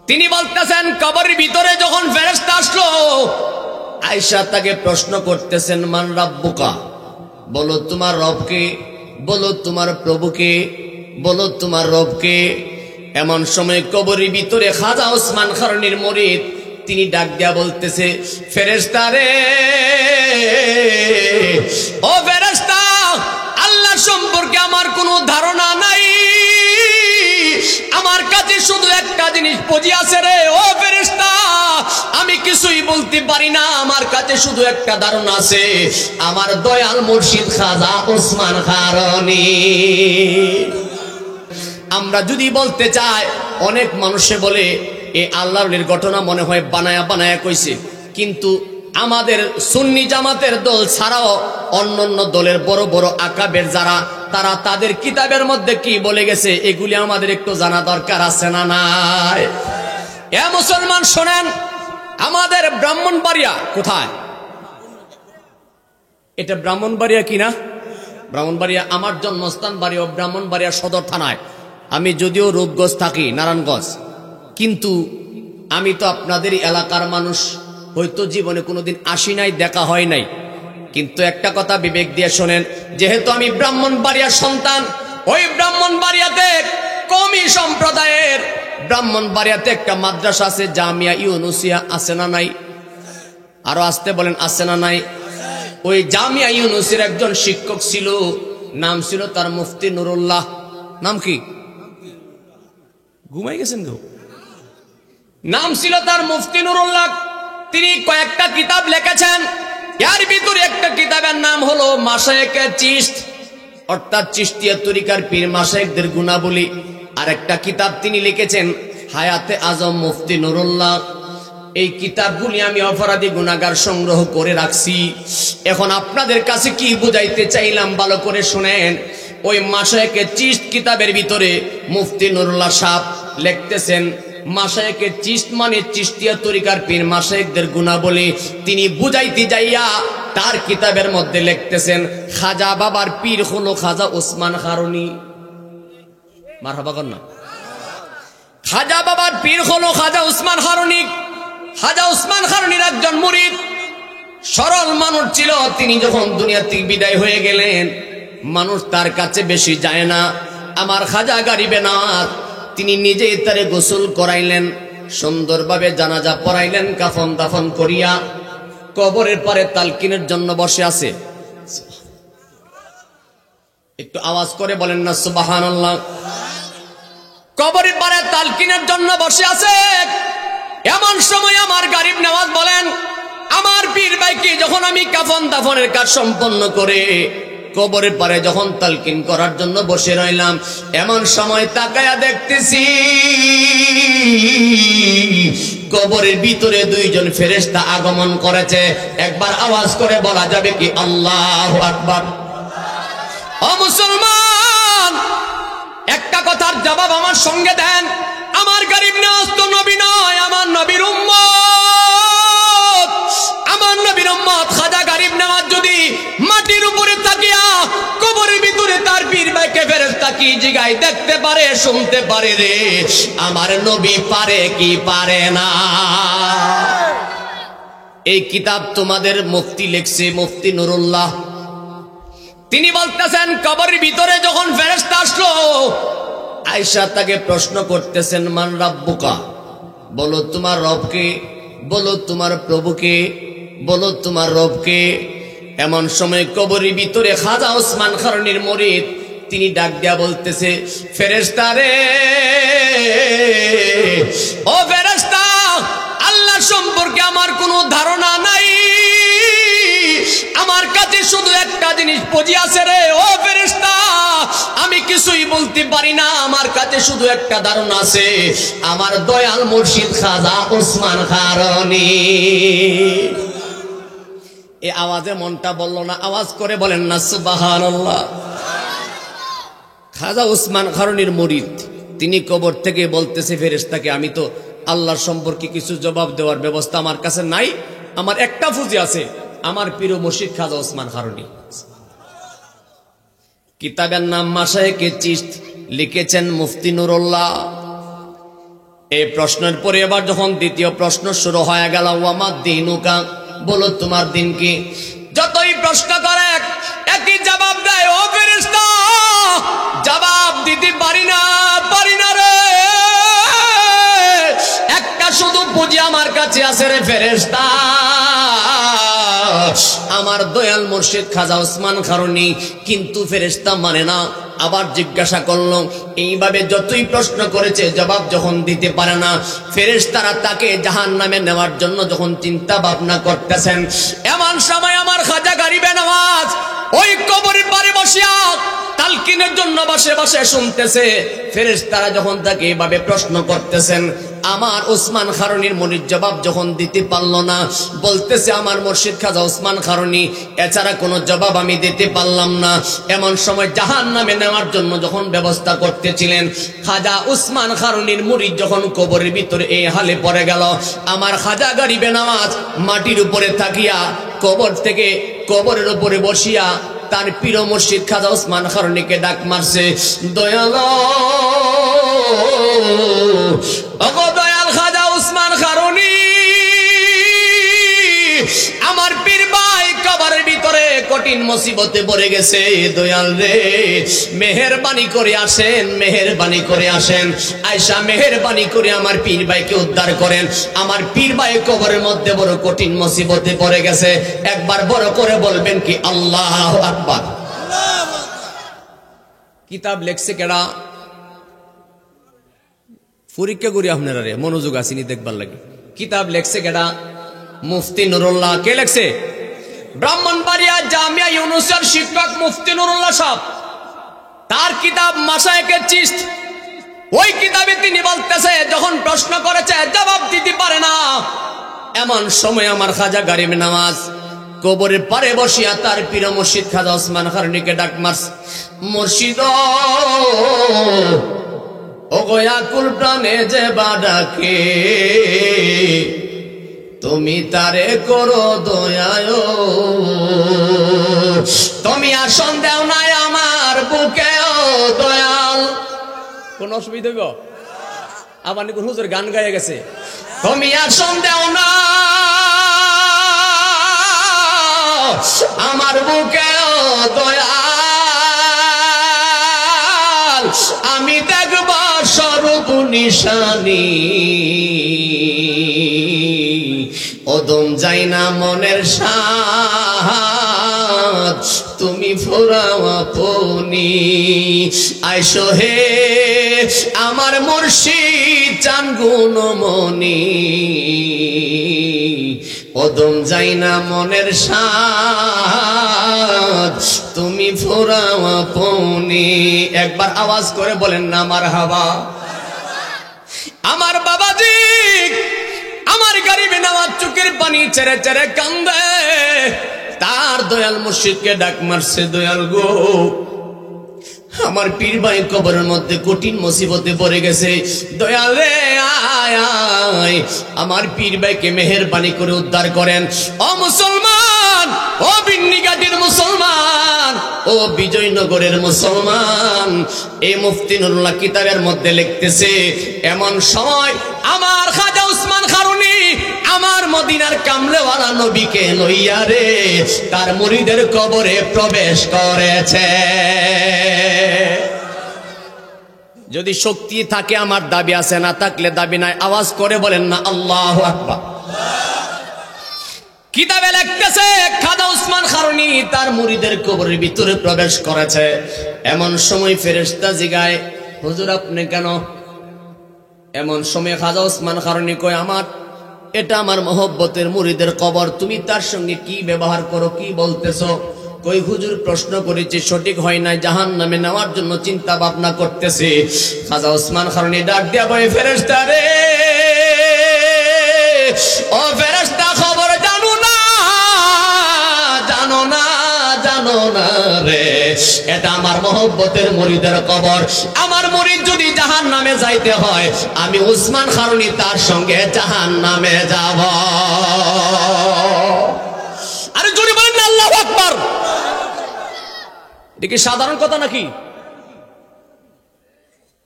তিনি বলতেছেন কবরের ভিতরে যখন ফেরেশতা আসলো, আয়েশা তাকে প্রশ্ন করতেছেন, মান রাব্বুকা, বলো তোমার রবকে, বলো তোমার প্রভুকে, বলো তোমার রবকে। এমন সময় কবরের ভিতরে খাজা ওসমান খারুনির মুরিদ তিনি ডাক দিয়া বলতেছে, ফেরেশতা রে, ও ফেরেশতা, আল্লাহ সম্পর্কে আমার কোনো ধারণা নাই, আমার কাছে শুধু একটা জিনিস পুঁজি আছে রে ও ফেরেশতা, আমি কিছুই বলতে পারি না, আমার কাছে শুধু একটা ধারণা আছে, আমার দয়াল মুর্শিদ খাজা ওসমান খারুনি। আমরা যদি বলতে চাই, অনেক মানুষে বলে এই আল্লাহর ঘটনা মনে হয় বানায়া বানায়া কইছে, কিন্তু আমাদের সুন্নি জামাতের দল ছাড়াও অন্যান্য দলের বড় বড় আকাবের যারা, তারা তাদের কিতাবের মধ্যে কি বলে গেছে এগুলি আমাদের একটু জানা দরকার আছে না নাই? এ মুসলমান শোনেন, আমাদের ব্রাহ্মণবাড়িয়া কোথায়? এটা ব্রাহ্মণবাড়িয়া কিনা? ব্রাহ্মণবাড়িয়া আমার জন্মস্থান বাড়ি ও ব্রাহ্মণবাড়িয়া সদর থানায়। আমি যদিও রূপগঞ্জ থাকি, নারায়ণগঞ্জ, কিন্তু আমি তো আপনাদের এলাকার মানুষ, হয়তো জীবনে কোনোদিন আসি নাই, দেখা হয় নাই, কিন্তু একটা কথা বিবেক দিয়ে শোনেন, যেহেতু আমি ব্রাহ্মণবাড়িয়ার সন্তান, ওই ব্রাহ্মণবাড়িয়াতে কওমি সম্প্রদায়ের ব্রাহ্মণবাড়িয়াতে একটা মাদ্রাসা আছে, জামিয়া ইউনুসিয়া, আছে না নাই? আরো আসতে বলেন, আছে না নাই? ওই জামিয়া ইউনুসের একজন শিক্ষক ছিল, নাম ছিল তার মুফতি নুরুল্লাহ। নাম কি? ঘুমাই গেছেন গো? নাম ছিল তার মুফতি নুরুল্লাহ। তিনি কয়েকটা কিতাব লিখেছেন, এর ভিতরে একটা কিতাবের নাম হলো মাশায়েখে চিশত, অর্থাৎ চিশতিয়া তরিকার পীর মাশায়েখদের গুণাবলী। আর একটা কিতাব তিনি লিখেছেন হায়াতে আজম মুফতি নুরুল্লাহ। এই কিতাবগুলি আমি অপরাধী গুনাহগার সংগ্রহ করে রাখছি। এখন আপনাদের কাছে কি বুঝাইতে চাইলাম ভালো করে শুনেন। ওই মাশায়েখে চিশত কিতাবের ভিতরে মুফতি নুরুল্লাহ সাহেব লিখতেছেন, মাশায়েখে চিশত মানে চিশতিয়া তরিকার পীর মাশায়েখদের গুণাবলী। তিনি বুঝাইতে যাইয়া তার কিতাবের মধ্যে লিখতেছেন, খাজা বাবার পীর হলো খাজা ওসমান খারুনি। মারহাবা কর না। খাজা বাবার পীর হলো খাজা ওসমান খারুনি। খাজা ওসমান খারুনির একজন মুরিদ, সরল মানুষ ছিল। তিনি যখন দুনিয়া থেকে বিদায় হয়ে গেলেন, মানুষ তার কাছে বেশি যায় না। আমার খাজা গরিবে নওয়াজ, তিনি নিজেই তারে গোসল করাইলেন, সুন্দরভাবে জানাজা পড়াইলেন, কাফন দাফন করিয়া কবরের পারে তালকিনের জন্য বসে আছে। একটু আওয়াজ করে বলেন না সুবহানাল্লাহ। কবরের পারে তালকিনের জন্য বসে আছে। এমন সময় আমার গরিব নওয়াজ বলেন, আমার পীর ভাইকে যখন আমি কাফন দাফনের কাজ সম্পন্ন করে কবরের পারে যখন তালকিন করার জন্য বসে রইলাম, এমন সময় তাকায়া দেখতেছি কবরের ভিতরে দুইজন ফেরেশতা আগমন করেছে। একবার আওয়াজ করে বলা যাবে কি আল্লাহু আকবার? ও মুসলমান, একটা কথার জবাব আমার সঙ্গে দেন। আমার গরিব নওয়াজ তো নবী নয়, আমার নবীর উম্মত। আমার নবীর উম্মত খাজা গরিব নওয়াজ যদি মাটির উপরে তাকিয়া কবরের ভিতরে তার পীর ভাইকে ফেরেশতা কি জিগায় দেখতে পারে, শুনতে পারে রে, আমার নবী পারে কি পারে না? এই কিতাব তোমাদের মুফতি লিখছে, মুফতি নুরুল্লাহ। তিনি বলতেছেন কবরের ভিতরে যখন ফেরেশতা আসলো, আয়েশা তাকে প্রশ্ন করতেছেন, মান রাব্বুকা, বলো তোমার রবকে, বলো তোমার প্রভুকে, বলো তোমার রবকে। এমন সময় কবরের ভিতরে খাজা ওসমান খারুনির মুরিদ তিনি ডাক দিয়া বলতেছে, ফেরেশতা রে, ও ফেরেশতা, আল্লাহ সম্পর্কে আমার কোনো ধারণা নাই, আমার কাছে শুধু একটা জিনিস পুঁজি আছে রে ও ফেরেশতা, আমি কিছুই বলতে পারি না, আমার কাছে শুধু একটা ধারণা আছে, আমার দয়াল মুর্শিদ খাজা ওসমান খারুনি। এই আওয়াজে মনটা বলল না? আওয়াজ করে বলেন না সুবহানাল্লাহ। খাজা ওসমান খারুনির মুরিদ তিনি কবর থেকে বলতেছে ফেরেশতাকে, আমি তো আল্লাহর সম্পর্কে কিছু জবাব দেওয়ার ব্যবস্থা আমার কাছে নাই, আমার একটা পুঁজি আছে, আমার প্রিয় মুর্শিদ খাজা ওসমান খারুনি। কিতাবের নাম মাশায়েখে চিশত, লিখেছেন মুফতি নুরুল্লাহ। এই প্রশ্নের পরে এবার যখন দ্বিতীয় প্রশ্ন শুরু হয়ে গেল, ওয়ামা দিনুকা, বলো তোমার দিন কি? যতই প্রশ্ন করে একই জবাব দেয়, ও ফেরেশতা জবাব দিতে পারি না রে, একটা শুধু পুঁজি আমার কাছে আছে রে ফেরেশতা, আমার দয়াল মুর্শিদ খাজা ওসমান খারুনি। কিন্তু ফেরেশতা মানে না। আবার জিজ্ঞাসা করলো, এইভাবে যতই প্রশ্ন করেছে জবাব যখন দিতে পারে না, ফেরেশতারা তাকে জাহান্নামে নেওয়ার জন্য যখন চিন্তা ভাবনা করতেছেন, এমন সময় আমার খাজা গরিবে নওয়াজ ওই কবরের পারে বসিয়া তালকিনের জন্য বসে বসে শুনতেছে। ফেরেশতারা যখন তাকে এইভাবে প্রশ্ন করতেছেন, আমার ওসমান খারুনির মুরিদ জবাব যখন দিতে পারলো না, বলতেছে আমার মুর্শিদ খাজা ওসমান খারুনি এছাড়া কোনো জবাব আমি দিতে পারলাম না। এমন সময় জাহান্নামে নেওয়ার জন্য যখন ব্যবস্থা করতেছিলেন, খাজা ওসমান খারুনির মুরিদ যখন কবরের ভিতরে এই হালে পড়ে গেল, আমার খাজা গরিবে নওয়াজ মাটির উপরে থাকিয়া কবর থেকে কবরের উপরে বসিয়া তার পীর মুর্শিদ খাজা ওসমান খারুনিকে ডাক মারছে, দয়াল ওগো দয়াল খাজা ওসমান খারুনি, আমার পীর ভাই কবরের ভিতরে কঠিন মুসিবতে পড়ে গেছে, দয়াল রে মেহেরবানি করে আসেন, মেহেরবানি করে আসেন, আয়েশা মেহেরবানি করে আমার পীর ভাইকে উদ্ধার করেন, আমার পীর ভাই কবরের মধ্যে বড় কঠিন মুসিবতে পড়ে গেছে। একবার বড় করে বলবেন কি আল্লাহু আকবার। কিতাব লেখছে কেডা? পরীক্ষা করি আপনারা রে, মনোযোগ আসেনি দেখবার লাগে। কিতাব লেখছে কেডা? মুফতি নুরুল্লাহ। কে লেখছে? ব্রাহ্মণবাড়িয়া জামিয়া ইউনুসের শিক্ষক মুফতি নুরুল্লাহ সাহেব, তার কিতাব মাশায়েখে চিশত। ওই কিতাবে তিনি বলতেছে, যখন প্রশ্ন করেছে জবাব দিতে পারে না, এমন সময় আমার খাজা গরিবে নওয়াজ কবরের পারে বসিয়া তার পীর মুর্শিদ খাজা ওসমান খারুনিকে ডাক মারছে, মুর্শিদ ও গোয়াকুল প্রাণে যে বাডাকে, তুমি তারে করো দয়ায়, তুমি আসন দেও নাই আমার বুকে ও দয়াল। কোন অসুবিধা হইব? আবার কোন হুজুর গান গায়ে গেছে, তুমি আসন দেও না আমার বুকে ও দয়াল, আমি দেখব স্বরূপ নিশানি, ওদম যাই না মনের সাথ, তুমি ফুরাও আপনি, আইসো হে আমার মুর্শিদ চান গুণমণি, ওদম যাই না মনের সাথ, তুমি ফুরাও আপনি। একবার আওয়াজ করে বলেন না মারহাবা। আমার বাবাজি আমার গরিবে নওয়াজ চোখের পানি ছেড়ে ছেড়ে কান্দে, তার দয়াল মুর্শিদকে ডাক মারছে, দয়াল গো আমার পীর ভাই কবরের মধ্যে কঠিন মুসিবতে পড়ে গেছে, দয়াল রে আয় আয় আমার পীর ভাইকে মেহেরবানি করে উদ্ধার করেন। ও মুসলমান, ও বিন্নিঘাটির মুসলমান, ও বিজয়নগরের মুসলমান, এই মুফতি নুরুল্লাহ কিতাবের মধ্যে লিখতেছে, এমন সময় আমার খাজা ওসমান খারুনি আমার মদিনার কামলেওয়ালা নবীকে লইয়া রে তার মুরিদের কবরে প্রবেশ করেছে। যদি শক্তি থাকে আমার দাবি আছে, না থাকলে দাবি নাই। আওয়াজ করে বলেন না আল্লাহু আকবার। কিতাবে লিখতেছে খাজা ওসমান খারুনি তার মুরিদের কবরের ভিতরে প্রবেশ করেছে। এমন সময় ফেরেশতা জিগায়, হুজুর আপনি কেন? এমন সময় খাজা ওসমান খারুনি কয়, এটা আমার মহব্বতের মুরিদের কবর, তুমি তার সঙ্গে কি ব্যবহার করো, কি বলতেছো? কই হুজুর প্রশ্ন করেছি সঠিক হয় না, জাহান্নামে নেওয়ার জন্য চিন্তা ভাবনা করতেছে। খাজা ওসমান খারুনি ডাক দিয়া বলে, ফেরেশতা রে, ও ফেরেশতা খবর জানো না, জানো না, জানো না রে, এটা আমার মহব্বতের মুরিদের কবর। আমার মুরিদ যদি জাহান্নামে যাইতে হয়, আমি ওসমান খারুনি তার সঙ্গে জাহান্নামে যাব। আরে জোরে বলেন আল্লাহু আকবার। এটা কি সাধারণ কথা নাকি?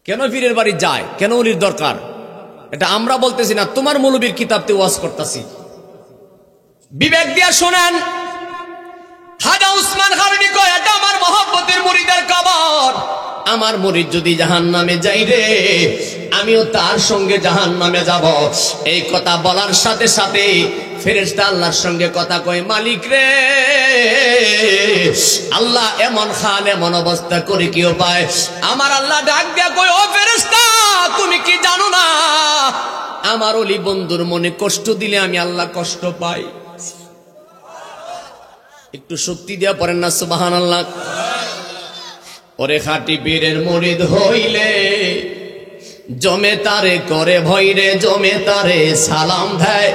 কেন পীরের বাড়ি যায়? কেন ওলির দরকার? এটা আমরা বলতেছি না, তোমার মৌলবীর কিতাবতে ওয়াজ করতেছি। বিবেক দিয়া শোনেন, খাজা উসমান খারুনি কয় এটা আমার মহব্বতের মুরিদের কবর। আমার মুরিদ যদি জাহান্নামে যাই রে, আমিও তার সঙ্গে জাহান্নামে যাব। এই কথা বলার সাথে সাথে ফেরেশতা আল্লাহর সঙ্গে কথা কয়, মালিক রে, আল্লাহ এমন খান এমন অবস্থা করে কি উপায়? আমার আল্লাহ ডাক দিয়া কয়, ও ফেরেশতা, তুমি কি জানো না আমার ওলি বন্ধুর মনে কষ্ট দিলে আমি আল্লাহ কষ্ট পাই? একটু শক্তি দিয়া পড়েন না সুবহানাল্লাহ। ওরে খাঁটি পীরের মুরিদ হইলে জমে তারে করে ভয় রে, জমে তারে সালাম দেয়,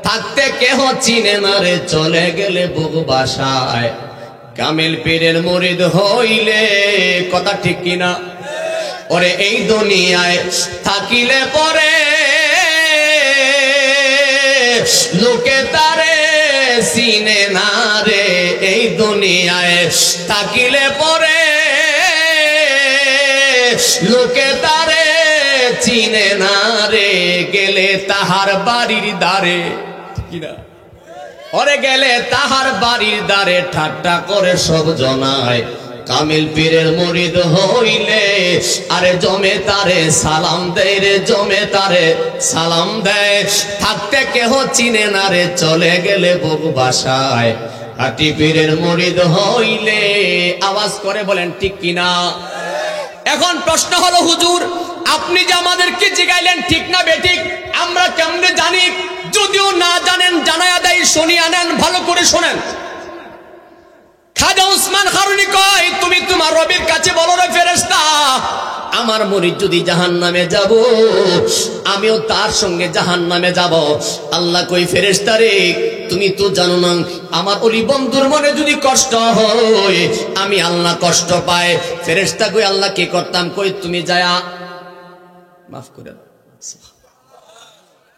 থাকতে কেহ চিনে না রে, চলে গেলে বুক বাসায়। কামিল পীরের মুরিদ হইলে, কথা ঠিক কিনা? ওরে এই দুনিয়ায় থাকিলে পরে লোকে তারে চিনে না রে, এই দুনিয়ায় থাকিলে পরে লোকে তারে চিনে না রে, গেলে তাহার বাড়ির দ্বারে, কিনা? ওরে গেলে তাহার বাড়ির দ্বারে ঠাট্টা করে সব জনায়। কামিল পীরের মুরিদ হইলে আরে জমে তারে সালাম দেয় রে, জমে তারে সালাম দেয়, থাকতে কেহ চিনে না রে, চলে গেলে বুক বাসায়। খাঁটি পীরের মুরিদ হইলে, আওয়াজ করে বলেন ঠিক কিনা? এখন প্রশ্ন হলো, হুজুর আপনি যে আমাদেরকে জিগাইলেন ঠিক না বেঠিক, আমরা কেমনে জানি? যদিও না জানেন জানায়া দেয়, শুনিয়া নেন, ভালো করে শোনেন। খাজা উসমান খারুনি কয়, তুমি তোমার রবের কাছে বলো রে ফেরেশতা, আমার মুরিদ যদি জাহান্নামে যাব, আমিও তার সঙ্গে জাহান্নামে যাব। আল্লাহ কই, ফেরেশতা রে, তুমি তো জানো না আমার ওলি বন্ধুর মনে যদি কষ্ট হয়, আমি আল্লাহ কষ্ট পাই। ফেরেশতা কই, আল্লাহ কি করতাম? কই, তুমি যায়া মাফ করে দাও।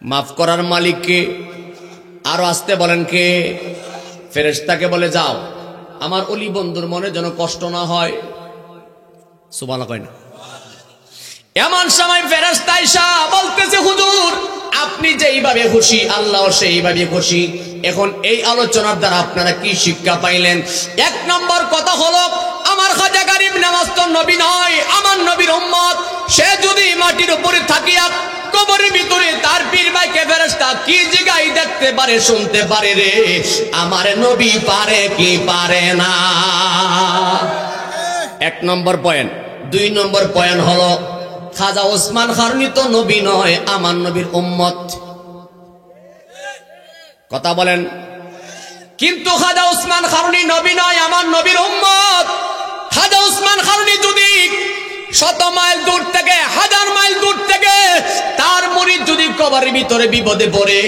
মাফ করার মালিক কে? আরো আসতে বলেন কে? ফেরেশতাকে বলে, যাও আমার ওলি বন্ধুর মনে যেন কষ্ট না হয়। সুবহানাল্লাহ কয় না? এমন সময় ফেরেশতা আইসা বলতেছে, হুজুর আপনি যেইভাবে খুশি আল্লাহ সেইভাবে খুশি। এখন এই আলোচনার দ্বারা আপনারা কি শিক্ষা পাইলেন? এক নম্বর কথা হলো, আমার খাজা গরিব নওয়াজ তো নবী নয়, আমার নবীর উম্মত। সে যদি মাটির উপরে থাকিয়া কবরের ভিতরে তার পীর ভাইকে ফেরেশতা কি জিগাই দেখতে পারে, শুনতে পারে রে, আমার নবী পারে কি পারে না? এক নম্বর পয়েন্ট। দুই নম্বর পয়েন্ট হলো, খাজা ওসমান খারুনি তো নবী নয়, আমার নবীর উম্মত। কথা বলেন। কিন্তু খাজা ওসমান খারুনি নবী নয়, আমার নবীর উম্মত। খাজা ওসমান খারুনি যদি 100 মাইল দূর থেকে, 1000 মাইল দূর থেকে তার মুরিদ যদি কবরের ভিতরে বিপদে পড়ে,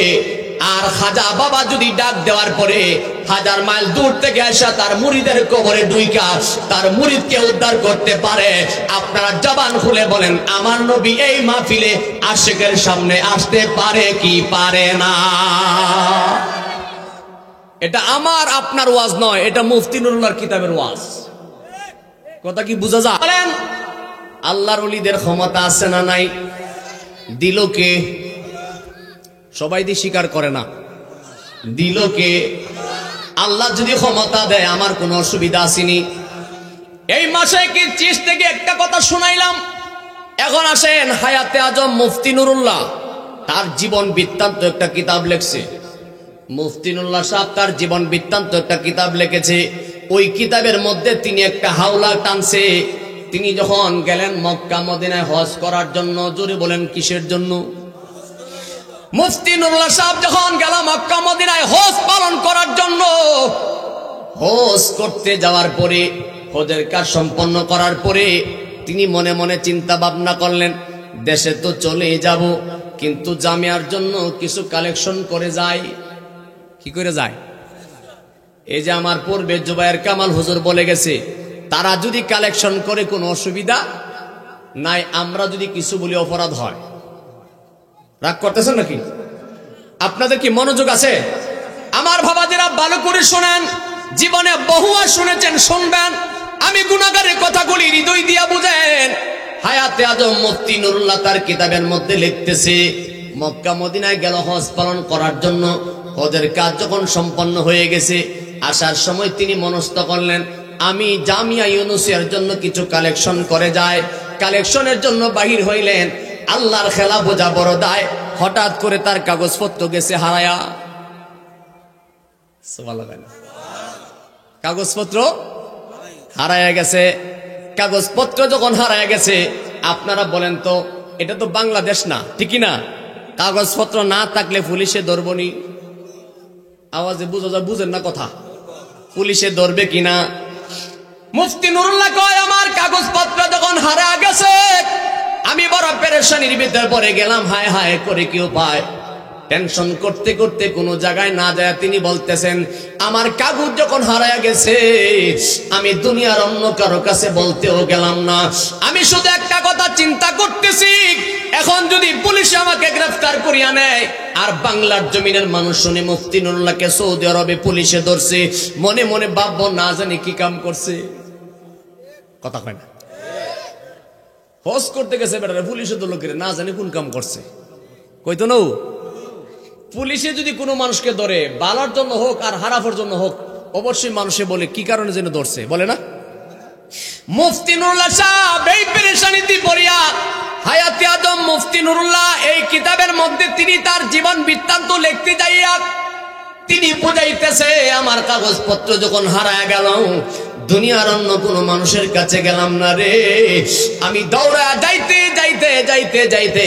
আর খাজা বাবা যদি ডাক দেওয়ার পরে 1000 মাইল দূর থেকে আসা তার মুরিদের কবরে ঢুইকা তার মুরিদকে উদ্ধার করতে পারে, আপনারা জবান খুলে বলেন, আমার নবী এই মাহফিলে আশিকের সামনে আসতে পারে কি পারে না? এটা আমার আপনার ওয়াজ নয়, এটা মুফতি নুরুল্লাহর কিতাবের ওয়াজ। কথা কি বুঝা যায়? বলেন, আল্লাহর ওলিদের ক্ষমতা আছে না নাই? দিল কে? সবাই দিয়ে স্বীকার করে না। দিল কে? আল্লাহ যদি ক্ষমতা দেয় আমার কোনো অসুবিধা আসেনি। এই মাসে কি চিজ থেকে একটা কথা শুনাইলাম। এখন আসেন, হায়াতে আজম মুফতি নুরুল্লাহ তার জীবন বৃত্তান্ত একটা কিতাব লিখছে। মুফতি নুরুল্লাহ সাহেব তার জীবন বৃত্তান্ত একটা কিতাব লিখেছে। ওই কিতাবের মধ্যে তিনি একটা হাওলা টানছে। তিনি যখন গেলেন মক্কা মদিনায় হজ করার জন্য, জোরে বলেন কিসের জন্য? মুফতি নুরুল্লাহ সাহেব যখন গেল মক্কা মদিনায় হজ পালন করার জন্য, হজ করতে যাওয়ার পরে, হজের কাজ সম্পন্ন করার পরে তিনি মনে মনে চিন্তা ভাবনা করলেন, দেশে তো চলে যাব, কিন্তু জামিয়ার জন্য কিছু কালেকশন করে যাই। কি করে যায়? এই যে আমার পূর্বে জুবায়ের কামাল হুজুর বলে গেছে, তারা যদি কালেকশন করে কোনো অসুবিধা নাই, আমরা যদি কিছু বলি অপরাধ হয়। রাগ করতেছেন নাকি? আপনাদের কি মনোযোগ আছে? আমার বাবাজিরা ভালো করে শোনেন, জীবনে বহুবার শুনেছেন, শুনবেন। আমি গুনাহগারের কথাগুলি হৃদয় দিয়া বুঝেন। হায়াতে আজম মুফতি নুরুল্লাহ তার কিতাবের মধ্যে লিখতেছে, মক্কা মদিনায় গেল হজ পালন করার জন্য। হজের কাজ যখন সম্পন্ন হয়ে গেছে, আসার সময় তিনি মনস্থ করলেন, আমি জামিয়া ইউনুসিয়ার জন্য কিছু কালেকশন করে যায়। কালেকশনের জন্য বাহির হইলেন। আল্লাহর খেলা বোঝা বড় দায়। হঠাৎ করে তার কাগজপত্র গেছে হারায়া। কাগজপত্র হারায়া গেছে। কাগজপত্র যখন হারায়া গেছে, আপনারা বলেন তো, এটা তো বাংলাদেশ না, ঠিকই না? কাগজপত্র না থাকলে পুলিশে ধরবনি? আওয়াজে বুঝা যায়, বুঝেন না কথা? পুলিশে ধরবে কিনা? মুফতি নুরুল্লাহ কয়, আমার কাগজপত্র যখন হারা গেছে, আমি বড় পেরেশানির ভিতরে পড়ে গেলাম। হায় হায় করে কি উপায়? টেনশন করতে করতে কোনো জায়গায় না যায় তিনি বলতেছেন, আমার কাগজ যখন হারায়া গেছে, আমি দুনিয়ার অন্য কারো কাছে বলতেও গেলাম না। আমি শুধু একটা কথা চিন্তা করতেছি, এখন যদি পুলিশ আমাকে গ্রেফতার করিয়া নেয় আর বাংলার জমিনের মানুষ শুনে মুফতি নুরুল্লাহকে সৌদি আরবে পুলিশে ধরছে, মনে মনে ভাববো না জানি কি কাম করছে। কথা কয় না? হজ করতে গেছে বেটারে পুলিশে ধরলো করে, না জানি কোন কাম করছে। কইতো নৌ পুলিশে যদি কোনো মানুষকে ধরে, বালার জন্য হোক আর হারাফের জন্য হোক, অবশ্যই মানুষে বলে কি কারণে যেন ধরছে, বলে না? মুফতি নুরুল্লাহ সাহেব এই পেরেশানিতে পড়িয়া, হায়াতে আজম মুফতি নুরুল্লাহ এই কিতাবের মধ্যে তিনি তার জীবন বৃত্তান্ত লিখতে যাইয়া তিনি বুঝাইতেছে, আমার কাগজপত্র যখন হারায় গেল, দুনিয়ার অন্য কোনো মানুষের কাছে গেলাম না রে, আমি দৌড়া যাইতে যাইতে যাইতে যাইতে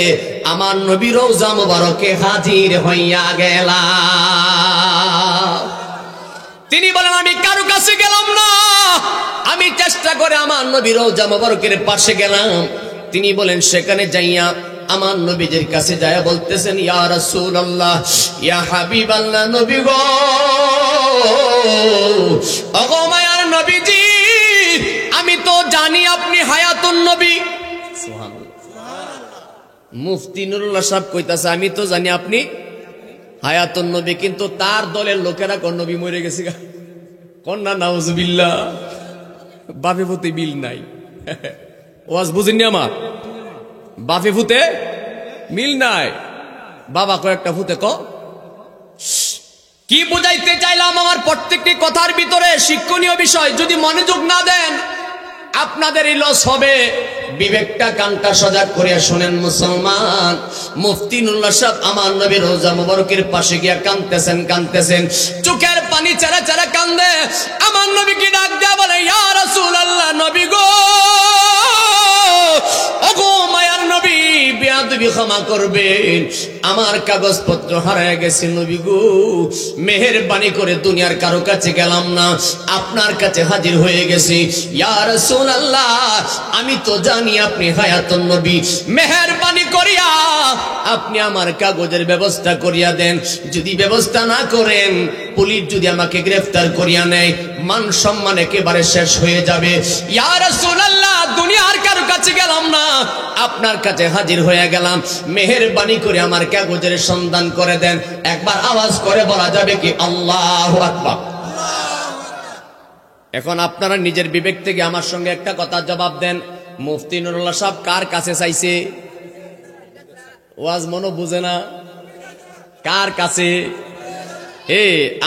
আমার নবী রওজা মুবারকে হাজির হইয়া গেলাম। তিনি বলেন, আমি কারো কাছে গেলাম না, আমি চেষ্টা করে আমার নবী রওজা মুবারকের পাশে গেলাম। তিনি বলেন, সেখানে যাইয়া আমার নবীজির কাছে যায় বলতেছেন, ইয়া রাসূলুল্লাহ, ইয়া হাবিবাল্লাহ, নবী গো, ওগো মায়ার নবীজি, আমি তো জানি আপনি হায়াতুন নবী। সুবহানাল্লাহ। মুফতি নুরুল্লাহ সাহেব কইতাছে, আমি তো জানি আপনি হায়াতুন নবী, কিন্তু তার দলের লোকেরা কোন নবী মরে গেছে গা, কন্যা নাউজুবিল্লাহ, বাপে ফুতে বিল নাই। ওয়াজ বুঝিনি আমার? বাপে ফুতে মিল নাই, বাবা কয়েকটা ফুতে ক। কি বুঝাইতে চাইলাম? আমার প্রত্যেকটি কথার ভিতরে শিক্ষণীয় বিষয়, যদি মনোযোগ না দেন আপনাদের এই লস হবে। বিবেকটা কানটা সজাগ করে শুনেন মুসলমান। মুফতি নুরুল্লাহ সাহেব আমার নবীর রওজা মুবারকের পাশে গিয়া কাঁদতেছেন কাঁদতেছেন, চোখের পানি চারা চারা কান্দে। আমার নবীকে ডাক দেয়া বলে, ইয়া রাসূলুল্লাহ, নবী গো, ওগো মায়ার নবী, বেয়াদবি ক্ষমা করবেন, আমার কাগজপত্র হারায় গেছে নবী গো, মেহেরবানি করে দুনিয়ার কারো কাছে গেলাম না, আপনার কাছে হাজির হয়ে গেছি। ইয়া রাসূলুল্লাহ, আমি তো জানি আপনি হায়াতুন নবী, মেহেরবানি করিয়া আপনি আমার কাগজের ব্যবস্থা করিয়া দেন। যদি ব্যবস্থা না করেন, পুলিশ যদি আমাকে গ্রেফতার করিয়া নেয়, মান সম্মান একেবারে শেষ হয়ে যাবে। ইয়া রাসূলুল্লাহ, দুনিয়ার কারো কাছে গেলাম না, আপনার কাছে হাজির হয়ে গেলাম, মেহেরবানি করে আমার কাগজের সন্ধান করে দেন। একবার আওয়াজ করে বলা যাবে কি আল্লাহু আকবার? এখন আপনারা নিজের বিবেক থেকে আমার সঙ্গে একটা কথা জবাব দেন, মুফতি নুরুল্লাহ সাহেব কার কাছে চাইছে? ওয়াজ মনো বুঝে না, কার কাছে?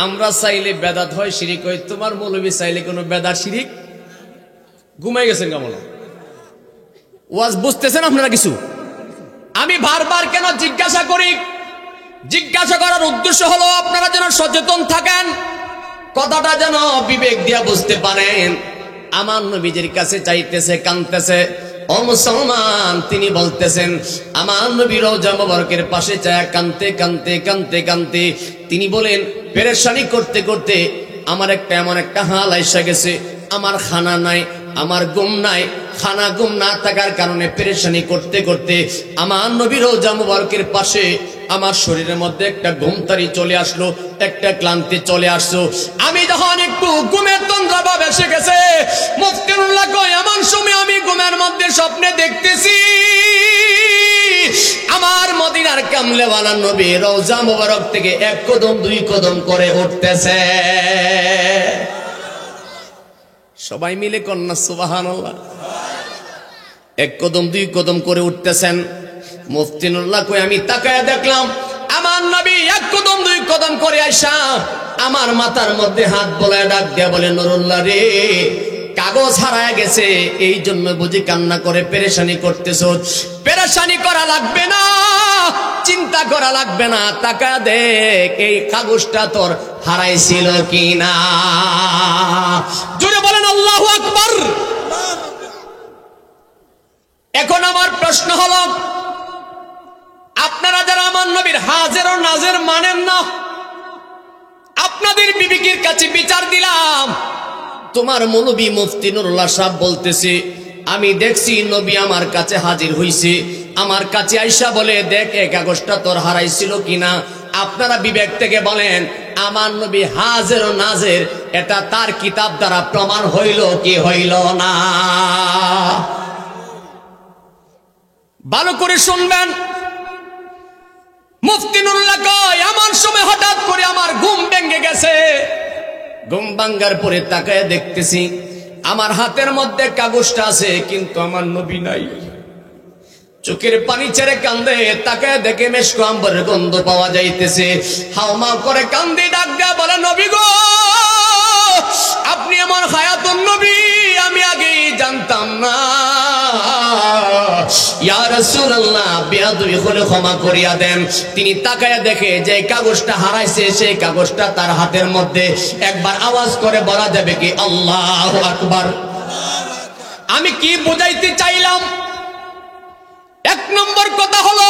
আমরা চাইলে বেদাত হয়, শিরিক হয়, তোমার মৌলবী চাইলে কোনো বেদাত শিরিক? ঘুমাই গেছেন কেমন? ওয়াজ বুঝতেছেন আপনারা কিছু? আমি বারবার কেন জিজ্ঞাসা করি? জিজ্ঞাসা করার উদ্দেশ্য হলো আপনারা যেন সচেতন থাকেন, কথাটা যেন বিবেক দিয়া বুঝতে পারেন। আমার নবীজির কাছে চাইতেছে, কাঁদতেছে। ও মুসলমান, তিনি বলতেছেন, আমার নবী রওজা মুবারকের পাশে চায় কাঁদতে কাঁদতে কাঁদতে কাঁদতে তিনি বলেন, পেরেশানি করতে করতে আমার একটা এমন একটা হাল আইসা গেছে, আমার খানা নাই, আমার ঘুম নাই। খানা ঘুম না থাকার কারণে পেরেশানি করতে করতে আমার নবী রওজা মুবারকের পাশে আমার শরীরের মধ্যে একটা ঘুমতারি চলে আসলো, একটা ক্লান্তি চলে আসলো। আমি যখন একটু ঘুমের তন্দ্রা ভাব এসে গেছে, মুফতি নুরুল্লাহ কয়, এমন সময় আমি ঘুমের মধ্যে স্বপ্নে দেখতেছি আমার মদিনার কামলেওয়ালা নবী রওজা মুবারক থেকে এক কদম দুই কদম করে উঠতেছে। সবাই মিলে কন্যা সুবহানাল্লাহ। এক কদম দুই কদম করে উঠতেছেন। মুফতি নুরুল্লাহ কই আমি তাকায় দেখলাম আমার নবী এক কদম দুই কদম করে আইসা আমার মাথার মধ্যে হাত বোলায় ডাক দিয়া বলে, নুরুল্লাহ রে, কাগজ হারায় গেছে, এই জন্য বুঝি কান্না করে পেরেশানি করতেছো। পেরেশানি করা লাগবে না, চিন্তা করা লাগবে না, টাকা দেখ এই কাগজটা তোর হারাইছিল কিনা। জোরে বলেন আল্লাহু আকবার। এখন আমার প্রশ্ন হলো, আপনারা যারা আমার নবীর হাজির ও নাজির মানেন না, আপনাদের বিবেকের কাছে বিচার দিলাম। তোমার মৌলবী মুফতি নুরুল্লাহ সাহেব বলতেছে, আমি দেখছি নবী আমার কাছে হাজির হইছে, আমার কাছে আইসা বলে, দেখ এই কাগজটা তোর হারাইছিল কিনা। আপনারা বিবেক থেকে বলেন, আমার নবী হাজির ও নাজির, এটা তার কিতাব দ্বারা প্রমাণ হইল কি হইল না? ভালো করে শুনবেন। মুফতি নুরুল্লাহ কয়, এমন সময় হঠাৎ করে আমার ঘুম ভেঙে গেছে। ঘুম ভাঙ্গার পরে তাকায় দেখতেছি আমার হাতের মধ্যে কাগজটা আছে, কিন্তু আমার নবী নাই। চোখের পানি ছেড়ে কান্দে, তাকায় দেখে মেশক আম্বরের গন্ধ পাওয়া যাইতেছে। হাওমা করে কান্দে, ডাক দেয়া বলে, নবী গো, আপনি আমার হায়াতুন নবী, আমি আগেই জানতাম না। ইয়া রাসূলুল্লাহ, বেয়াদবি করে ক্ষমা করিয়া দেন। তিনি তাকায়া দেখে যে কাগজটা হারাইছে, সেই কাগজটা তার হাতের মধ্যে। একবার আওয়াজ করে বলা যাবে কি আল্লাহু আকবার? আমি কি বুঝাইতে চাইলাম? এক নম্বর কথা হলো,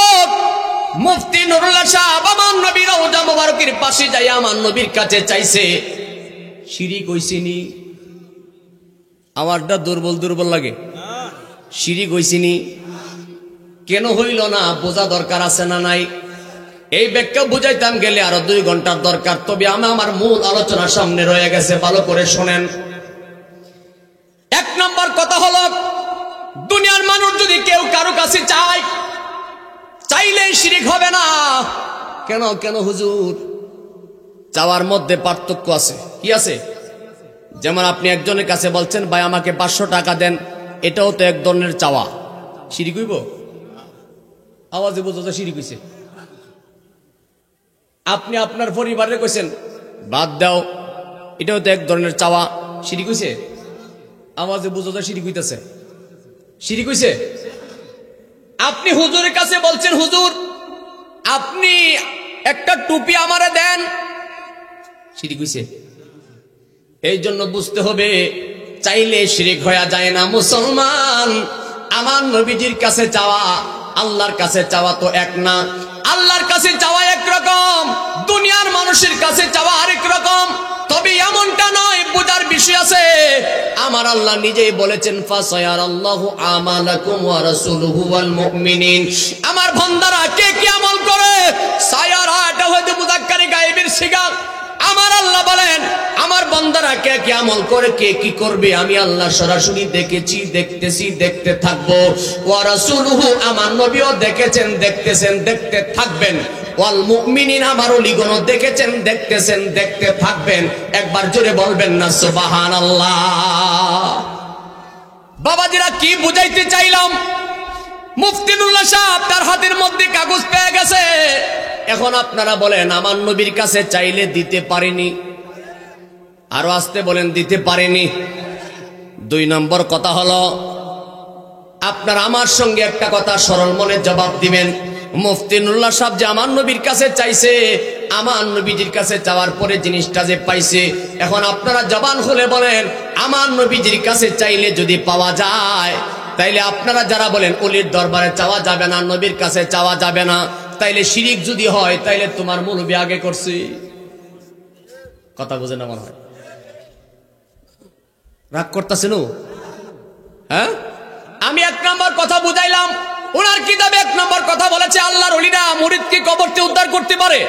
মুফতি নুরুল্লাহ সাহেব আমার নবীর রওজা মুবারকের পাশে যাই আমার নবীর কাছে চাইছে। শিরিক হইছিনি? আমারটা দুর্বল দুর্বল লাগে। শিরিক হইছিনি? কেন হইল না বোঝা দরকার আছে না নাই? এই ব্যাখ্যা বুঝাইতাম গেলে আরো 2 ঘন্টার দরকার। তবে আমি আমার মূল আলোচনার সামনে রয়ে গেছে, ভালো করে শোনেন। এক নম্বর কথা হলো, দুনিয়ার মানুষ যদি কেউ কারো কাছে চাইলেই শিরিক হবে না। কেন কেন হুজুর? চাওয়ার মধ্যে পার্থক্য আছে। কি আছে? যেমন আপনি একজনের কাছে বলছেন, ভাই আমাকে 500 টাকা দেন, এটাও তো এক ধরনের চাওয়া। শিরিক হইব? আওয়াজে বোঝা যায় শিরিক হইছে। আপনি আপনার পরিবারে কইছেন বাদ দাও, এটাও তো এক ধরনের চাওয়া। শিরিক হইছে? আওয়াজে বোঝা যায় শিরিক হইতেছে। শিরিক হইছে? আপনি হুজুরের কাছে বলছেন, হুজুর আপনি একটা টুপি আমারে দেন, শিরিক হইছে? এই জন্য বুঝতে হবে, চাইলে শিরিক হয়ে যায় না। মুসলমান, আমার নবীজির কাছে চাওয়া আল্লাহর কাছে চাওয়া তো এক না। আল্লাহর কাছে চাওয়া একরকম, দুনিয়ার মানুষের কাছে চাওয়া আরেক রকম। তবে এমনটা নয়, বোঝার বিষয় আছে। আমার আল্লাহ নিজেই বলেছেন, ফাসায়ারাল্লাহু আমালাকুম ওয়া রাসূলুহু ওয়াল মুমিনিন। আমার বান্দারা কে কি আমল করে, সায়ারা এটা হয়তো মুযাক্কারে গায়েবের সিগা। আমার আল্লাহ বলেন, আমার বান্দারা কে কি আমল করে, কে কি করবে, আমি আল্লাহ সরাসরি দেখেছি, দেখতেছি, দেখতে থাকবো। ওয়া রাসূলুহু, আমার নবীও দেখেছেন, দেখতেছেন, দেখতে থাকবেন। ওয়াল মুমিনিন, আমার ওলিগণও দেখেছেন, দেখতেছেন, দেখতে থাকবেন। একবার জোরে বলবেন না সুবহানাল্লাহ? বাবাজিরা, কি বুঝাইতে চাইলাম? মুফতি নুরুল্লাহ সাহেব তার হাতের মধ্যে কাগজ পেয়ে গেছে। এখন আপনারা বলেন, আমার নবীর কাছে চাইলে দিতে পারেনি? আরো আসতে বলেন, দিতে পারেনি। 2 নম্বর কথা হলো, আপনারা আমার সঙ্গে একটা কথা সরল মনে জবাব দিবেন। মুফতি নুরুল্লাহ সাহেব যে আমার নবীর কাছে চাইছে, আমার নবীজির কাছে চাওয়ার পরে জিনিসটা যে পাইছে, এখন আপনারা জবান খুলে বলেন, আমার নবীজির কাছে চাইলে যদি পাওয়া যায়, তাইলে আপনারা যারা বলেন ওলির দরবারে চাওয়া যাবে না, নবীর কাছে চাওয়া যাবে না, তাইলে শিরিক যদি হয়, তাইলে তোমার মুলবি আগে করছে। কথা বুঝে না মনে হয়? রাগ করতেছেন? হ্যাঁ, আমি 1 নম্বর কথা বুঝাইলাম। ওনার কিতাবে 1 নম্বর কথা বলেছে, আল্লাহর ওলিরা মুরিদকে কবর থেকে উদ্ধার করতে পারে।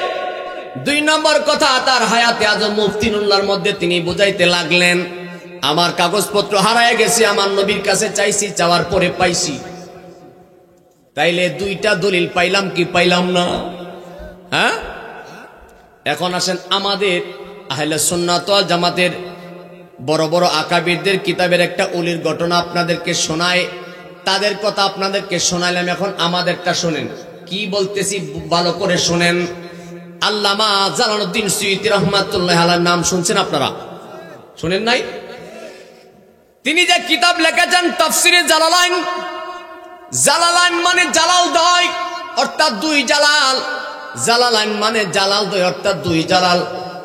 2 নম্বর কথা, তার হায়াতে আজম মুফতি নুরুল্লাহর মধ্যে তিনি বুঝাইতে লাগলেন, আমার কাগজপত্র হারায় গেছে, আমার নবীর কাছে চাইছি, চাওয়ার পরে পাইছি। তাইলে 2টা দলিল পাইলাম কি পাইলাম না? হ্যাঁ, এখন আসেন, আমাদের আহলে সুন্নাত ওয়াল জামাতের বড় বড় আকাবিরদের কিতাবের একটা ওলির ঘটনা আপনাদেরকে শোনায়। তাদের কথা আপনাদেরকে শোনাইলাম, এখন আমাদেরটা শোনেন। কি বলতেছি ভালো করে শোনেন। আল্লামা জালালউদ্দিন সুয়ুতী রহমাতুল্লাহ আলাইহির নাম শুনছেন আপনারা? শুনেন নাই? তিনি যে কিতাব লিখেছেন তাফসিরে জালালাইন, জালালাইন মানে জালাল দয় অর্থাৎ দুই জালাল, জালালাইন মানে জালাল দয় অর্থাৎ দুই জালাল।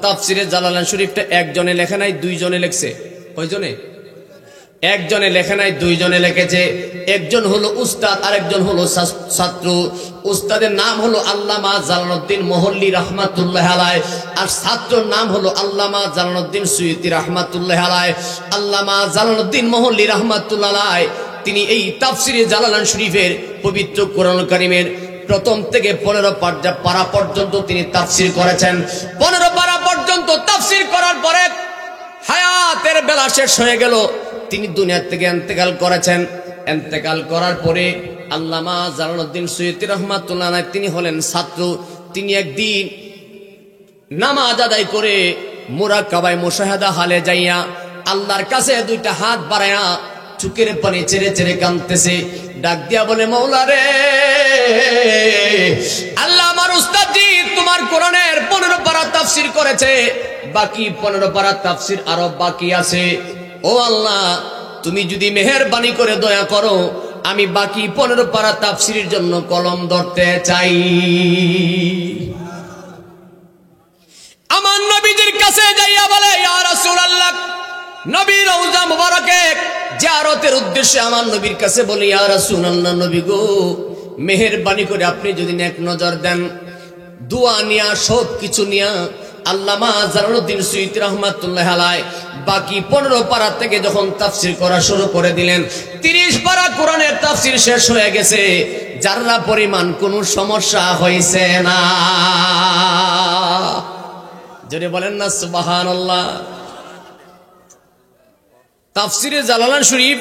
তাফসিরে জালালাইন শরীফটা একজনে লেখে নাই, দুইজনে লিখছে। কয়জনে? একজনে লেখে নাই, দুইজনে লিখেছে। একজন হলো উস্তাদ আর একজন হলো ছাত্র। উস্তাদের নাম হলো আল্লামা জালালউদ্দিন মোহল্লী রহমাতুল্লাহ আলাইহি, আর ছাত্রর নাম হলো আল্লামা জালালউদ্দিন সুয়ুতী রহমাতুল্লাহ আলাইহি। আল্লামা জালালউদ্দিন মোহল্লী রহমাতুল্লাহ আলাইহি তিনি এই তাফসিরে জালালাইন শরীফের পবিত্র কোরআনুল কারীমের প্রথম থেকে 15 পারা পর্যন্ত তিনি তাফসির করেছেন। 15 পারা পর্যন্ত তাফসির করার পরে হায়াতের বেলা শেষ হয়ে গেল, তিনি দুনিয়া থেকে ইন্তেকাল করেছেন। ইন্তেকাল করার পরে আল্লামা জালালউদ্দিন সুয়ুতী রহমাতুল্লাহ আলাইহি তিনি হলেন ছাত্র। তিনি একদিন নামাজ আদায় করে মুরাকাবায় মুশাহাদা হালে যাইয়া আল্লাহর কাছে দুইটা হাত বাড়ায়া চোখের পানি ছেড়ে ছেড়ে কাঁদতেছে। ডাক দিয়া বলে, মাওলা রে, আল্লাহ আমার উস্তাদ জি তোমার কোরআনের 15 পারা তাফসির করেছে, বাকি 15 পারা তাফসির আরো বাকি আছে। ও আল্লাহ, তুমি যদি মেহেরবানি করে দয়া করো, আমি বাকি 15 পারা তাফসিরের জন্য কলম ধরতে চাই। আমার নবীজির কাছে যাইয়া বলে, ইয়া রাসূলুল্লাহ, নবীর রওজা মুবারকে জিয়ারতের উদ্দেশ্যে আমার নবীর কাছে বলি, ইয়া রাসূলুল্লাহ, নবী গো, মেহেরবানি করে আপনি যদি নেক নজর দেন, দোয়া নিয়া সব কিছু নিয়া আল্লামা জালালউদ্দিন সুয়ুতী রহমাতুল্লাহ আলাইহি বাকি 15 পারা থেকে যখন তাফসির করা শুরু করে দিলেন, 30 পারা কোরআনের তাফসির শেষ হয়ে গেছে, যারা পরিমাণ কোনো সমস্যা হয়েছে না। যদি বলেন না সুবহানাল্লাহ। তাফসিরে জালালাইন শরীফ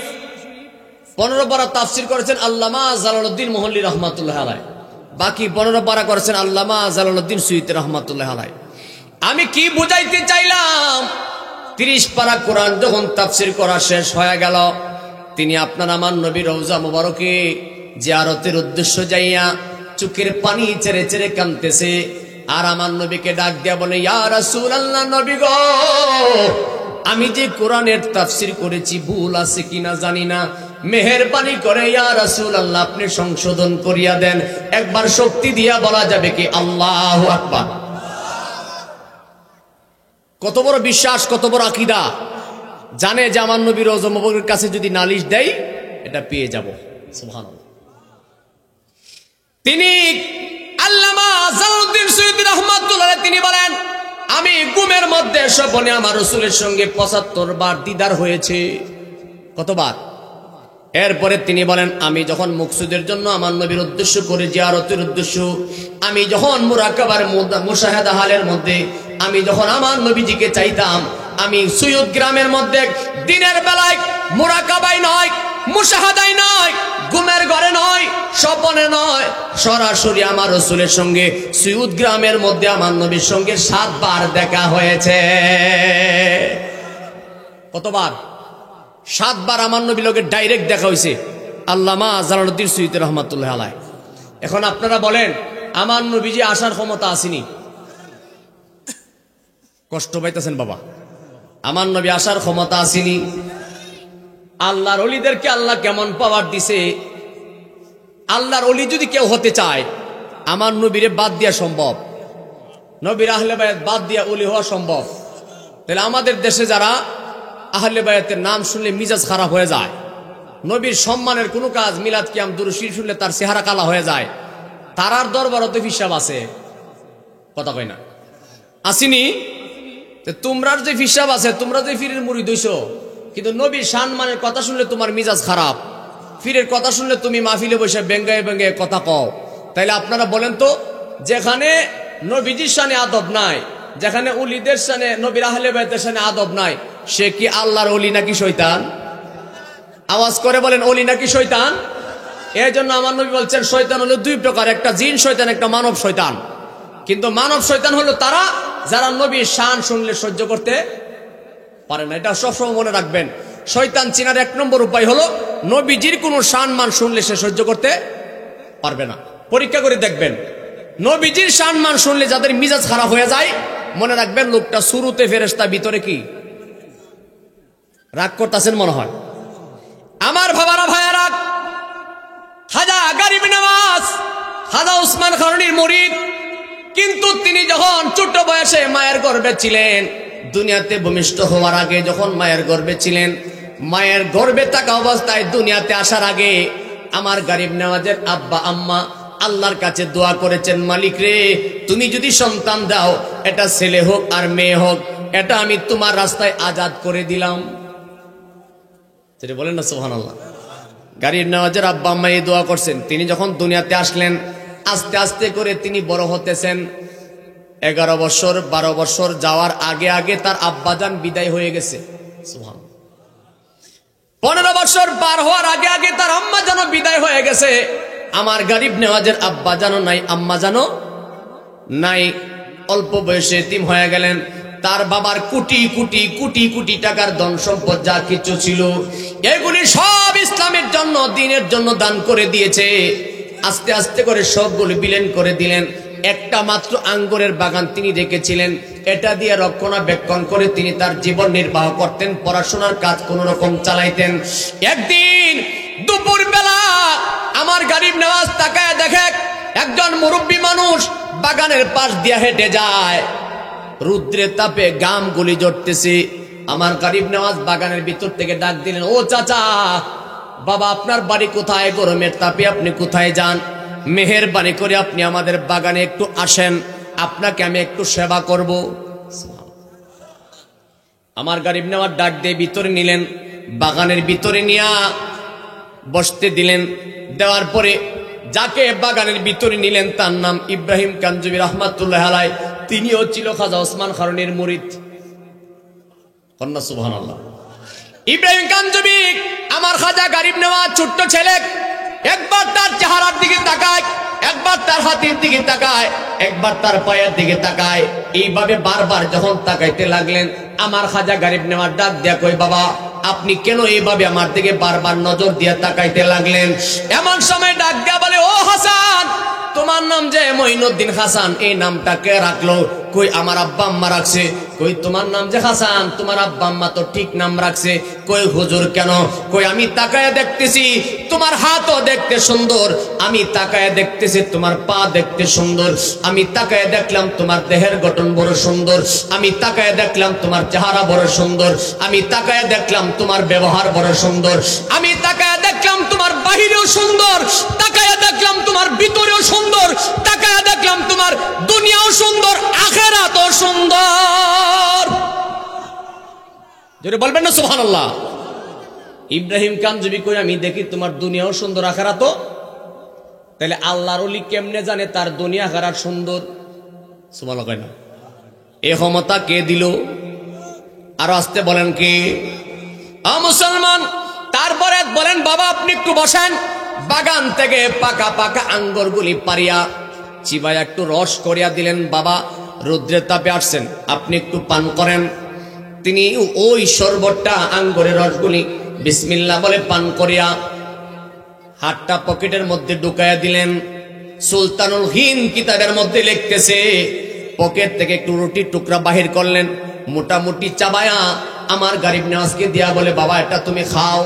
15 পারা তাফসির করেছেন আল্লামা জালালউদ্দিন মোহল্লী রহমাতুল্লাহ আলাইহি, বাকি 15 পারা করেছেন আল্লামা জালালউদ্দিন সুয়ুতী রহমাতুল্লাহ আলাইহি। আমি কি বুঝাইতে চাইলাম, 30 পারা কোরআন যখন তাফসির করা শেষ হয়ে গেল, তিনি আপনার আমার নবী রওজা মুবারকে জিয়ারতের উদ্দেশ্য যাইয়া চোখের পানি ছেড়ে ছেড়ে কাঁদতেছে। আর আমার নবীকে ডাক দিয়া বলে, ইয়া রাসূলুল্লাহ, নবী গো, আমি যে কোরআনের তাফসির করেছি ভুল আছে কিনা জানি না, মেহেরবানি করে ইয়া রাসূলুল্লাহ আপনি সংশোধন করিয়া দেন। একবার শক্তি দিয়া বলা যাবে কি আল্লাহু আকবার? কত বড় বিশ্বাস, কত বড় আকীদা! জানে যে আমার নবী রওজা মুবারকের কাছে যদি নালিশ দেয় এটা পেয়ে যাব। সুবহানাল্লাহ। তিনি আল্লামা জালালউদ্দিন সুয়ুতী রাহমাতুল্লাহ আলাইহি তিনি বলেন, আমি ঘুমের মধ্যে স্বপ্নে আমার রাসূলের সঙ্গে 75 বার দিদার হয়েছে। কতবার? এরপরে তিনি বলেন, আমি যখন মুকসুদের জন্য আমার নবীর উদ্দেশ্য করে জিয়ারতের উদ্দেশ্য, আমি যখন মুরাকাবার মুশাহাদা হালের মধ্যে আমি যখন আমার নবীজিকে চাইতাম, আমি সুয়ুত গ্রামের মধ্যে দিনের বেলায় মুরাকাবায় নয়, মুশাহাদায় নয়, ঘুমের ঘরে নয়, স্বপ্নে নয়, সরাসরি আমার রাসূলের সঙ্গে সুয়ুত গ্রামের মধ্যে আমার নবীর সঙ্গে 7 বার দেখা হয়েছে। কতবার? 7 বার আমার নবীর লগে ডাইরেক্ট দেখা হয়েছে আল্লামা জালালউদ্দিন সুয়ুতী রহমাতুল্লাহ আলাইহি। এখন আপনারা বলেন, আমার নবীজি আসার ক্ষমতা আসেনি? কষ্ট পাইতেছেন বাবা? আমার নবী আসার ক্ষমতা আসেনি? আল্লাহর ওলিদেরকে আল্লাহ কেমন পাওয়ার দিছে। আল্লাহর ওলি যদি কেউ হতে চায়, আমার নবীরে বাদ দেওয়া সম্ভব, নবীর আহলে বায়াত বাদ দিয়া ওলি হওয়া সম্ভব। তাহলে আমাদের দেশে যারা আহলে বায়াতের নাম শুনলে মিজাজ খারাপ হয়ে যায়, নবীর সম্মানের কোনো কাজ মিলাদ কিয়াম দুরূদ শরীফ শুনলে তার চেহারা কালা হয়ে যায়, তারার দরবারত হিসাব আছে। কথা কয় না? আসিনি? তোমরার যে হিসাব আছে, তোমরা যে ফিরের মুরিদ হইছো, কিন্তু নবীর সম্মানের কথা শুনলে তোমার মিজাজ খারাপ, ফিরের কথা শুনলে তুমি মাহফিলে বসে বেঙ্গায় বেঙ্গায় কথা কও। তাইলে আপনারা বলেন তো, যেখানে নবীজির শানে আদব নাই, যেখানে উলিদের শানে, নবীর আহলে বায়াতের শানে আদব নাই, সে কি আল্লাহর ওলি নাকি শয়তান? আওয়াজ করে বলেন, ওলি নাকি শয়তান? এই জন্য আমার নবী বলছেন, শয়তান হলো 2 প্রকার, একটা জিন শয়তান, একটা মানব শয়তান। কিন্তু মানব শয়তান হলো তারা যারা নবীর শান শুনলে সহ্য করতে পারে না। এটা সবসময় মনে রাখবেন। শয়তান চিনার 1 নম্বর উপায় হলো নবীজির কোনো সম্মান শুনলে সে সহ্য করতে পারবে না। পরীক্ষা করে দেখবেন, নবীজির সম্মান শুনলে যাদের মিজাজ খারাপ হয়ে যায়, মনে রাখবেন লোকটা শুরুতে ফেরেশতা, ভিতরে কি রাগ করতেছেন মনে হয়। আমার বাবারা ভাইয়েরা, খাজা গরিব নওয়াজ খাজা ওসমান খারুনির মুরিদ, কিন্তু তিনি যখন ছোট বয়সে মায়ের গর্ভে ছিলেন, দুনিয়াতে ভূমিষ্ঠ হওয়ার আগে যখন মায়ের গর্ভে ছিলেন, মায়ের গর্ভে থাকা অবস্থায় দুনিয়াতে আসার আগে আমার গরিব নওয়াজের আব্বা আম্মা আল্লাহর কাছে দোয়া করেছেন, মালিক রে, তুমি যদি সন্তান দাও, এটা ছেলে হোক আর মেয়ে হোক, এটা আমি তোমার রাস্তায় আজাদ করে দিলাম। সেটা বলেন না সুবহানাল্লাহ। গরিব নওয়াজের আব্বা আম্মা এই দোয়া করছেন। তিনি যখন দুনিয়াতে আসলেন, আস্তে আস্তে করে তিনি বড় হতেছেন। 11 বছর 12 বছর যাওয়ার আগে আগে তার আব্বাজান বিদায় হয়ে গেছে। সুবহানাল্লাহ। 15 বছর পার হওয়ার আগে আগে তার আম্মা জানো বিদায় হয়ে গেছে। আমার গরিব নওয়াজের আব্বা জানো নাই, আম্মা জানো নাই। অল্প বয়সে এতিম হয়ে গেলেন। তার বাবার কোটি কোটি কোটি কোটি টাকার ধন সম্পদ যা কিছু ছিল, এগুলি সব ইসলামের জন্য, দ্বীনের জন্য দান করে দিয়েছে। আস্তে আস্তে করে সবগুলো বিলীন করে দিলেন। একটা মাত্র আঙ্গুরের বাগান তিনি রেখেছিলেন, এটা দিয়ে রক্ষণাবেক্ষণ করে তিনি তার জীবন নির্বাহ করতেন, পড়াশোনার কাজ কোন রকম চালাইতেন। একদিন দুপুর বেলা আমার গরিব নওয়াজ তাকায় দেখে একজন মুরব্বী মানুষ বাগানের পাশ দিয়ে হেঁটে যায়। রুদ্রের তাপে গাম গুলি জড়তেছে। আমার গরিব নওয়াজ বাগানের ভিতর থেকে ডাক দিলেন, ও চাচা, বাবা আপনার বাড়ি কোথায়? গরমের তাপে আপনি কোথায় যান? মেহেরবানি করে আপনি আমাদের বাগানে একটু আসেন, আপনাকে আমি একটু সেবা করব। আমার গরিব নওয়াজ ডাক দিয়ে ভিতরে নিলেন, বাগানের ভিতরে নিয়ে বসতে দিলেন। দেওয়ার পরে যাকে বাগানের ভিতরে নিলেন তার নাম ইব্রাহিম কাঞ্জবি রহমাতুল্লাহ আলাইহি। তিনিও ছিল খাজা ওসমান খারুনির মুরিদ। কন্যা সুবহানাল্লাহ। ইব্রাহিম কাঞ্জবি আমার খাজা গরিব নওয়াজ ছোট্ট ছেলে, একবার তার চেহারার দিকে তাকায়, একবার তার হাতের দিকে তাকায়, একবার তার পায়ের দিকে তাকায়। এইভাবে বারবার যখন তাকাইতে লাগলেন, আমার খাজা গরিব নওয়াজ ডাক দিয়া কই, বাবা আপনি কেন এইভাবে আমার দিকে বারবার নজর দিয়া তাকাইতে লাগলেন? এমন সময় ডাক দিয়া বলে, ও হাসান, তোমার নাম যে মঈনুদ্দিন হাসান, এই নামটা কে রাখলো? কই আমার আব্বা আম্মা রাখছে। কই তোমার নাম যে হাসান, তোমার আব্বা আম্মা তো ঠিক নাম রাখছে। কই হুজুর কেন? কই আমি তাকায় দেখতেছি তোমার হাতও দেখতে সুন্দর, আমি তাকায় দেখতেছি তোমার পা দেখতে সুন্দর, আমি তাকায় দেখলাম তোমার দেহের গঠন বড় সুন্দর, আমি তাকায় দেখলাম তোমার চেহারা বড় সুন্দর, আমি তাকায় দেখলাম তোমার ব্যবহার বড় সুন্দর, আমি তাকায় দেখলাম তোমার বাহিরেও সুন্দর, তাকায় দেখলাম তোমার ভিতরেও সুন্দর, তাকায় দেখলাম তোমার দুনিয়াও সুন্দর, আখিরাতও সুন্দর। জোরে বলবেন না সুবহানাল্লাহ। ইব্রাহিম কাঞ্জবি কই, আমি দেখি তোমার দুনিয়াও সুন্দর, আখিরাতও। তাহলে আল্লাহর ওলি কেমনে জানে তার দুনিয়া আখিরাত সুন্দর? সুবহানাল্লাহ কয় না। এই ক্ষমতা কে দিল? আর আসতে বলেন কে? মুসলমান। তারপরে বলেন, বাবা আপনি একটু বসেন। বাগান থেকে পাকা পাকা আঙ্গুরগুলি পারিয়া চিবায় একটু রস করিয়া দিলেন। বাবা রৌদ্রের তাপে আসছেন, আপনি একটু পান করেন। তিনি ওই শরবতটা, আঙ্গুরের রসগুলি বিসমিল্লাহ বলে পান করিয়া হাতটা পকেটের মধ্যে ঢুকাইয়া দিলেন। সুলতানুল হিন্দ কিতাবের মধ্যে লিখতেছে, পকেট থেকে একটু রুটির টুকরা বাহির করলেন, মোটামুটি চাবায়া আমার গরিব নওয়াজকে দিয়া বলে, বাবা এটা তুমি খাও।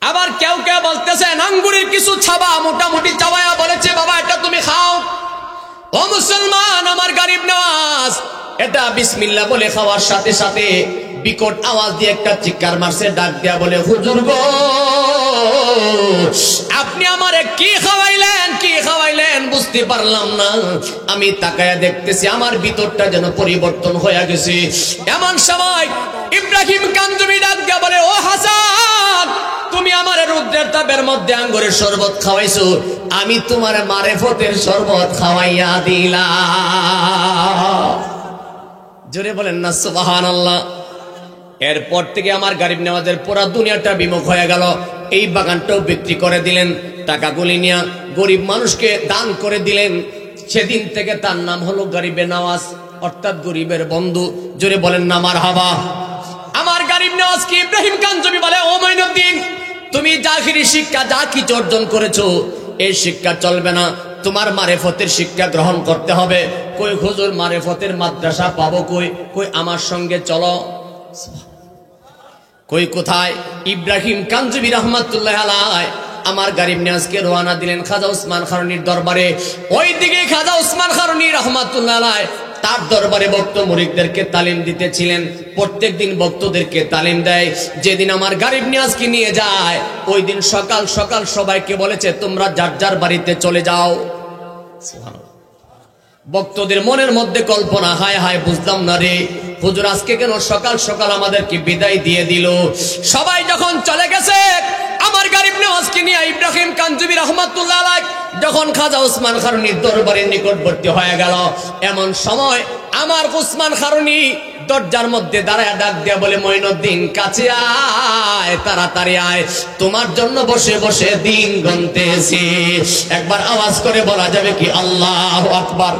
আবার কেউ কেউ বলতেছেন আঙ্গুরের কিছু ছাবা মোটামুটি চাবায়া বলেছে, বাবা এটা তুমি খাও। ও মুসলমান, আমার গরিব নওয়াজ এটা বিসমিল্লাহ বলে খাওয়ার সাথে সাথে বিকট আওয়াজ দিয়ে একটা চিৎকার মারছে, ডাক দিয়া বলে, হুজুর গো, আপনি আমারে কি খাওয়াইলেন, কি খাওয়াইলেন বুঝতে পারলাম না। আমি তাকায়া দেখতেছি আমার ভিতরটা যেন পরিবর্তন হয়ে গেছে। এমন সময় ইব্রাহিম কাঞ্জবি ডাক দিয়া বলে, ও হাসান, তুমি আমার রৌদ্রের তাপের মধ্যে আঙ্গুরের শরবত খাওয়াইছো, আমি তোমার মারেফতের শরবত খাওয়াইয়া দিলাম। জোরে বলেন না সুবহানাল্লাহ। এরপর থেকে আমার গরিব নওয়াজের পুরা দুনিয়াটা বিমুখ হয়ে গেল। এই বাগানটাও বিক্রি করে দিলেন, টাকাগুলি নিয়ে গরিব মানুষকে দান করে দিলেন। সেদিন থেকে তার নাম হলো গরিবে নওয়াজ, অর্থাৎ গরিবের বন্ধু। জোরে বলেন না মারহাবা। আমার গারিব নেওয়াজ কি ইব্রাহিম কাঞ্চবি বলে, ও মঈনুদ্দিন, তুমি জাহিরি শিক্ষা যা কিছু অর্জন করেছো এই শিক্ষা চলবে না, তোমার মারেফতের শিক্ষা গ্রহণ করতে হবে। কই হুজুর মারেফতের মাদ্রাসা পাবো কই? কই আমার সঙ্গে চলো। কই কোথায়? ইব্রাহিম কাঞ্চবি রহমাতুল্লাহ আলাইহি আমার গারিব নিয়াজকে রওনা দিলেন খাজা ওসমান খারুনির দরবারে। ওই দিকে খাজা ওসমান খারুনি রহমাতুল্লাহ আলাইহি তার দরবারে ভক্ত মুরিদদেরকে তালিম দিতেছিলেন। প্রত্যেকদিন ভক্তদেরকে তালিম দেয়। যেদিন আমার গারিব নিয়াজকে নিয়ে যায় ওই দিন সকাল সকাল সবাইকে বলেছে তোমরা যার যার বাড়িতে চলে যাও। সুবহানাল্লাহ। ভক্তদের মনের মধ্যে কল্পনা, হায় হায় বুঝলাম না রে, হুজুর আজকে কেন সকাল সকাল আমাদেরকে বিদায় দিয়ে দিল। সবাই যখন চলে গেছে আমার গারিব নেওয়াজকে নিয়ে ইব্রাহিম কাঞ্চবি রহমাতুল্লাহ আলাইহি যখন খাজা ওসমান খারুনির দরবারের নিকটবর্তী হয়ে গেল, এমন সময় আমার ওসমান খারুনি দরজার মধ্যে দাঁড়ায় ডাক দিয়া বলে, মঈনুদ্দিন কাছে আয়, তাড়াতাড়ি আয়, তোমার জন্য বসে বসে দিন গুনতেছি। একবার আওয়াজ করে বলা যাবে কি আল্লাহু আকবার।